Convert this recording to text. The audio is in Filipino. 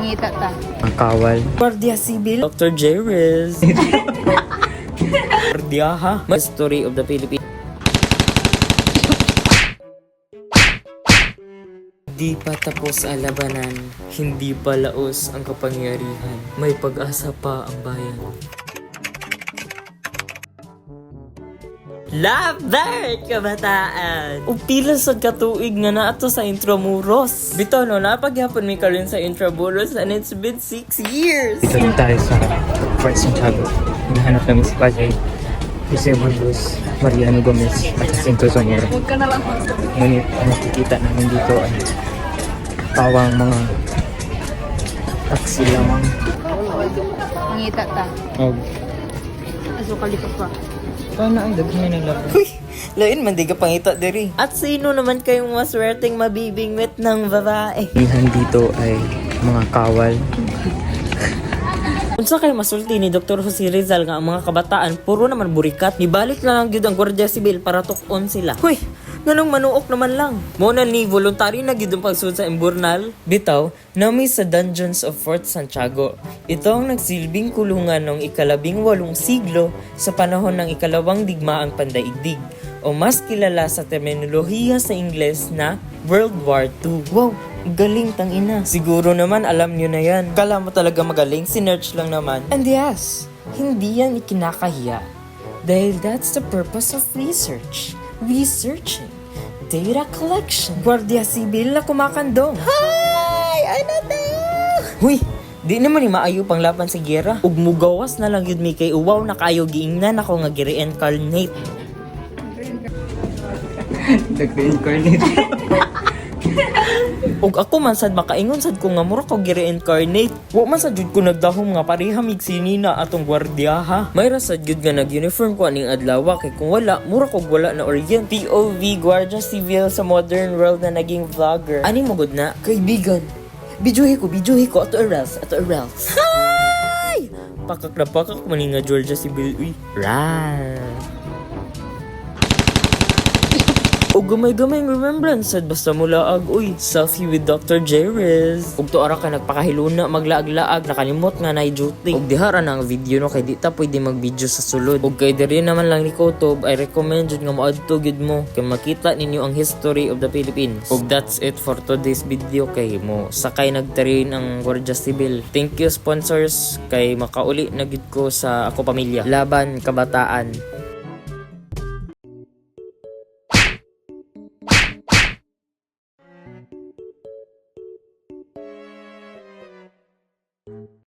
Mangita ta. Ang kawal. Guardia Civil. Dr. Jerez. Guardia ha. Story of the Philippines. Di pa tapos ang labanan, hindi pa laos ang kapangyarihan, may pag-asa pa ang bayan. Love that, kabataan! O pila sa katuig nga na ato sa Intramuros. Bito no, napagyapon mi karon sa Intramuros and it's been 6 years. Dito rin tayo sa Fort Santiago. Hinahanap namin si Pajay, Jose Bundus, Mariano Gomez, at Jacinto Sonero. Huwag ka na lang. Ngunit ang nakikita namin dito ay pawang mga taksi lamang. Mangita ta. Oh. Aso kalikot pa. Paano ang daghan ng laban? Uy, lain man di ka pangita diri. At sino naman kayong maswerteng mabibingwit ng babae? Ihan dito ay mga kawal. Unsa kay masulti ni Dr. Jose Rizal nga ang mga kabataan puro naman burikat. Nibalik na lang gyud ang Guardia Civil para tukon sila. Huy, nganong manuok naman lang. Mo na ni voluntary na gyud ang pagsud sa imburnal. Bitaw, nami sa dungeons of Fort Santiago. Ito ang nagsilbing kulungan noong ika-18 siglo sa panahon ng ikalawang digmaang pandaigdig o mas kilala sa terminolohiya sa Ingles na World War II. Wow, galing tangina. Siguro naman alam nyo na yan. Kala mo talaga magaling, sinerch lang naman. And yes, hindi yan ikinakahiya. Dahil that's the purpose of research. Researching. Data collection. Guardia Civil na kumakandong. Hi! Ano to? Huy! Di naman ni maayo pang laban sa gera. Ug mugawas na lang yun mi kay uwaw na kayo giingnan ako nga gi-reincarnate. Nag-reincarnate. Ug ako man sad makaingon sad ko nga mura ko gi-reincarnate. Wa man sad jud ko nagdahom nga pareha mig sinina atong gwardiyaha. May ra sad jud nga nag-uniform ko aning adlaw kay kung wala mura ko wala na orient. POV Guardia Civil sa modern world na naging vlogger. Ani mo gud na kaibigan. Bijuhi ko ato Erels. Hi! Pakak na pakak man nga Guardia Civil uy. Ra. O gamay-gamay remembrance sad basta mula ag uy selfie with Dr. Jerez. Ug to ara ka nagpakahiluna maglaag-laag nakalimot nga nay duty. Ug dihara na ang video no kay di ta pwede mag-video sa sulod. Ug kay diri naman lang ni Kotob I recommend jud nga moadto gid mo kay makita ninyo ang history of the Philippines. Ug that's it for today's video kay mo sakay nagtrain ang Guardia Civil. Thank you sponsors kay makauli na gid ko sa ako pamilya. Laban kabataan.